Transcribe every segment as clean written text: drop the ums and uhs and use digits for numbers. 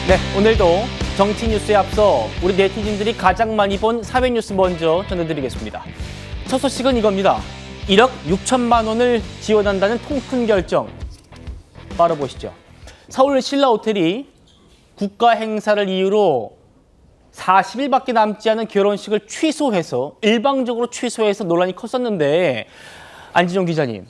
네, 오늘도 정치 뉴스에 앞서 우리 네티즌들이 가장 많이 본 사회 뉴스 먼저 전해드리겠습니다. 첫 소식은 이겁니다. 1억 6천만 원을 지원한다는 통큰 결정. 바라보시죠. 서울 신라호텔이 국가 행사를 이유로 40일밖에 남지 않은 결혼식을 일방적으로 취소해서 논란이 컸었는데, 안진용 기자님,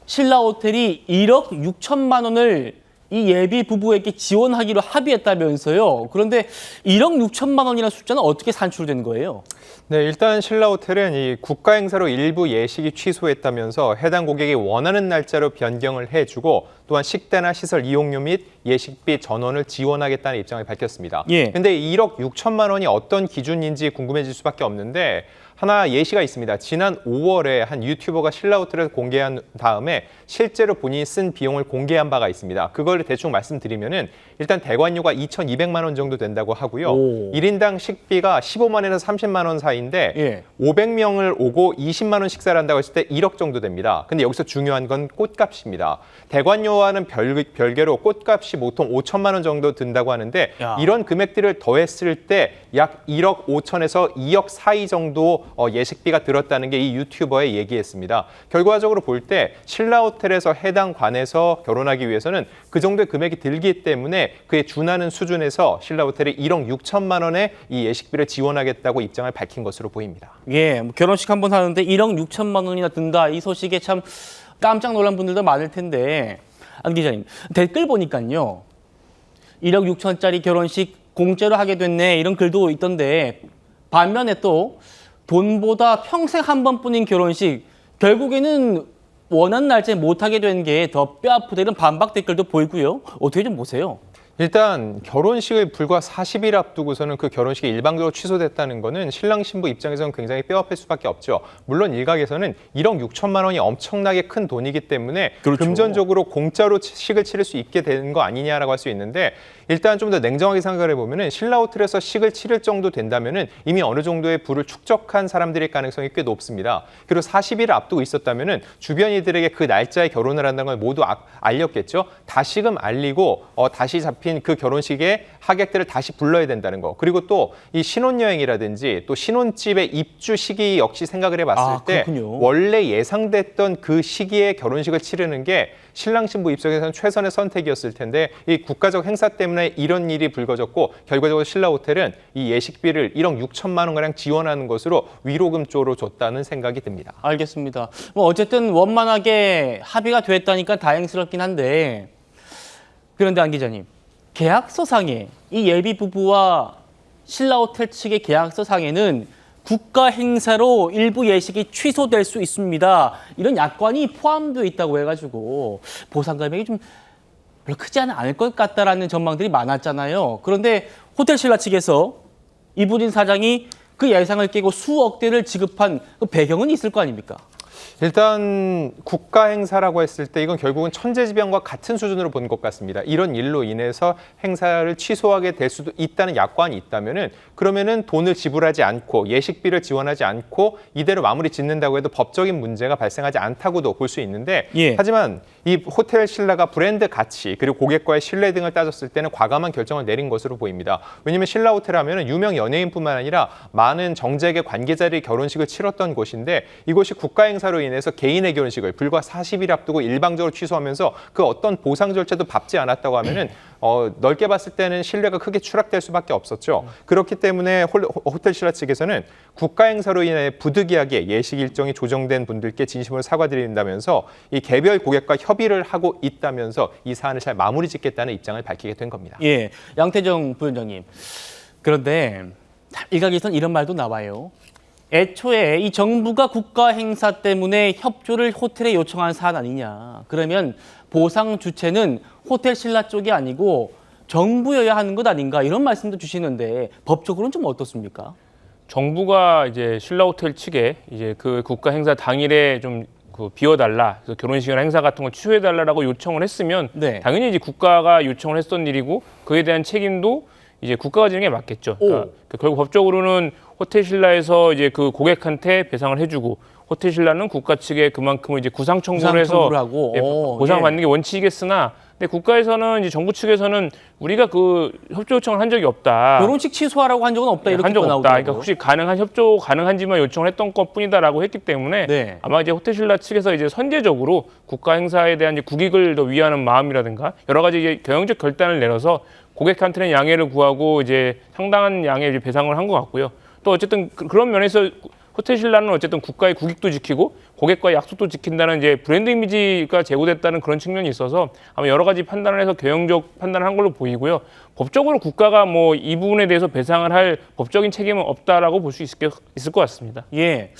신라호텔이 1억 6천만 원을 이 예비 부부에게 지원하기로 합의했다면서요. 그런데 1억 6천만 원이라는 숫자는 어떻게 산출된 거예요? 네, 일단 신라호텔은 이 국가 행사로 일부 예식이 취소했다면서 해당 고객이 원하는 날짜로 변경을 해주고 또한 식대나 시설 이용료 및 예식비 전원을 지원하겠다는 입장을 밝혔습니다. 근데 1억 6천만 원이 어떤 기준인지 궁금해질 수밖에 없는데 하나 예시가 있습니다. 지난 5월에 한 유튜버가 신라호텔을 공개한 다음에 실제로 본인이 쓴 비용을 공개한 바가 있습니다. 그걸 대충 말씀드리면은 일단 대관료가 2,200만 원 정도 된다고 하고요. 1인당 식비가 15만 원에서 30만 원 사이인데 500명을 오고 20만 원 식사를 한다고 했을 때 1억 정도 됩니다. 근데 여기서 중요한 건 꽃값입니다. 대관료와는 별개로 꽃값이 보통 5천만 원 정도 든다고 하는데 이런 금액들을 더했을 때 약 1억 5천에서 2억 사이 정도 예식비가 들었다는 게 이 유튜버의 얘기였습니다. 결과적으로 볼 때 신라호텔에서 해당 관에서 결혼하기 위해서는 그 정도의 금액이 들기 때문에 그에 준하는 수준에서 신라호텔이 1억 6천만 원의 이 예식비를 지원하겠다고 입장을 밝힌 것으로 보입니다. 예, 결혼식 한 번 하는데 1억 6천만 원이나 든다. 이 소식에 참 깜짝 놀란 분들도 많을 텐데, 안 기자님, 댓글 보니까요. 1억 6천짜리 결혼식 공짜로 하게 됐네. 이런 글도 있던데, 반면에 또 돈보다 평생 한 번뿐인 결혼식, 결국에는 원하는 날짜에 못하게 된 게 더 뼈아프다, 이런 반박 댓글도 보이고요. 어떻게 좀 보세요? 일단 결혼식을 불과 40일 앞두고서는 그 결혼식이 일방적으로 취소됐다는 거는 신랑 신부 입장에서는 굉장히 뼈아플 수밖에 없죠. 물론 일각에서는 1억 6천만 원이 엄청나게 큰 돈이기 때문에 금전적으로 공짜로 식을 치를 수 있게 되는 거 아니냐라고 할 수 있는데, 일단 좀 더 냉정하게 생각을 해보면은 신라호텔에서 식을 치를 정도 된다면은 이미 어느 정도의 부를 축적한 사람들일 가능성이 꽤 높습니다. 그리고 40일을 앞두고 있었다면은 주변 이들에게 그 날짜에 결혼을 한다는 걸 모두 알렸겠죠. 다시금 알리고 다시 잡힌 그 결혼식에 하객들을 다시 불러야 된다는 거. 그리고 또 이 신혼여행이라든지 또 신혼집의 입주 시기 역시 생각을 해봤을 때 원래 예상됐던 그 시기에 결혼식을 치르는 게 신랑 신부 입장에서는 최선의 선택이었을 텐데 이 국가적 행사 때문에 이런 일이 불거졌고 결과적으로 신라호텔은 이 예식비를 1억 6천만 원가량 지원하는 것으로 위로금 쪽으로 줬다는 생각이 듭니다. 알겠습니다. 뭐 어쨌든 원만하게 합의가 됐다니까 다행스럽긴 한데, 그런데 안 기자님, 계약서상에 이 예비 부부와 신라호텔 측의 계약서상에는 국가 행사로 일부 예식이 취소될 수 있습니다. 이런 약관이 포함되어 있다고 해가지고 보상 금액이 좀 별로 크지 않을 것 같다라는 전망들이 많았잖아요. 그런데 호텔 신라 측에서 이부진 사장이 그 예상을 깨고 수억대를 지급한 그 배경은 있을 거 아닙니까? 일단 국가 행사라고 했을 때 이건 결국은 천재지변과 같은 수준으로 본 것 같습니다. 이런 일로 인해서 행사를 취소하게 될 수도 있다는 약관이 있다면은 그러면은 돈을 지불하지 않고 예식비를 지원하지 않고 이대로 마무리 짓는다고 해도 법적인 문제가 발생하지 않다고도 볼 수 있는데 하지만 이 호텔 신라가 브랜드 가치 그리고 고객과의 신뢰 등을 따졌을 때는 과감한 결정을 내린 것으로 보입니다. 왜냐하면 신라 호텔 하면은 유명 연예인뿐만 아니라 많은 정재계 관계자들이 결혼식을 치렀던 곳인데 이곳이 국가 행사로 인해서 개인의 결혼식을 불과 40일 앞두고 일방적으로 취소하면서 그 어떤 보상 절차도 밟지 않았다고 하면은 넓게 봤을 때는 신뢰가 크게 추락될 수밖에 없었죠. 그렇기 때문에 호텔 신라 측에서는 국가 행사로 인해 부득이하게 예식 일정이 조정된 분들께 진심으로 사과드린다면서 이 개별 고객과 협의를 하고 있다면서 이 사안을 잘 마무리 짓겠다는 입장을 밝히게 된 겁니다. 예, 양태정 부위원장님. 그런데 일각에서는 이런 말도 나와요. 애초에 이 정부가 국가 행사 때문에 협조를 호텔에 요청한 사안 아니냐. 그러면 보상 주체는 호텔 신라 쪽이 아니고 정부여야 하는 것 아닌가, 이런 말씀도 주시는데 법적으로는 좀 어떻습니까? 정부가 이제 신라호텔 측에 이제 그 국가 행사 당일에 좀 비워달라, 그래서 결혼식이나 행사 같은 걸 취소해달라고 요청을 했으면 당연히 이제 국가가 요청을 했던 일이고 그에 대한 책임도 이제 국가가 지는 게 맞겠죠. 그러니까 결국 법적으로는 호텔 신라에서 이제 그 고객한테 배상을 해주고 호텔 신라는 국가 측에 그만큼을 이제 구상 청구를 해서 하고 보상받는 게 원칙이겠으나 근데 국가에서는 이제 정부 측에서는 우리가 그 협조 요청을 한 적이 없다. 결혼식 취소하라고 한 적은 없다 이렇게 한 적 없다. 나오더라고요. 그러니까 혹시 가능한 협조 가능한지만 요청을 했던 것뿐이다라고 했기 때문에 네. 아마 이제 호텔신라 측에서 이제 선제적으로 국가 행사에 대한 이제 국익을 더 위하는 마음이라든가 여러 가지 이제 경영적 결단을 내려서 고객한테는 양해를 구하고 이제 상당한 양의 이제 배상을 한 것 같고요. 또 어쨌든 그런 면에서 호텔신라는 어쨌든 국가의 국익도 지키고 고객과의 약속도 지킨다는 이제 브랜드 이미지가 제고됐다는 그런 측면이 있어서 아마 여러 가지 판단을 해서 경영적 판단을 한 걸로 보이고요. 법적으로 국가가 뭐 이 부분에 대해서 배상을 할 법적인 책임은 없다라고 볼 수 있을 것 같습니다. 예.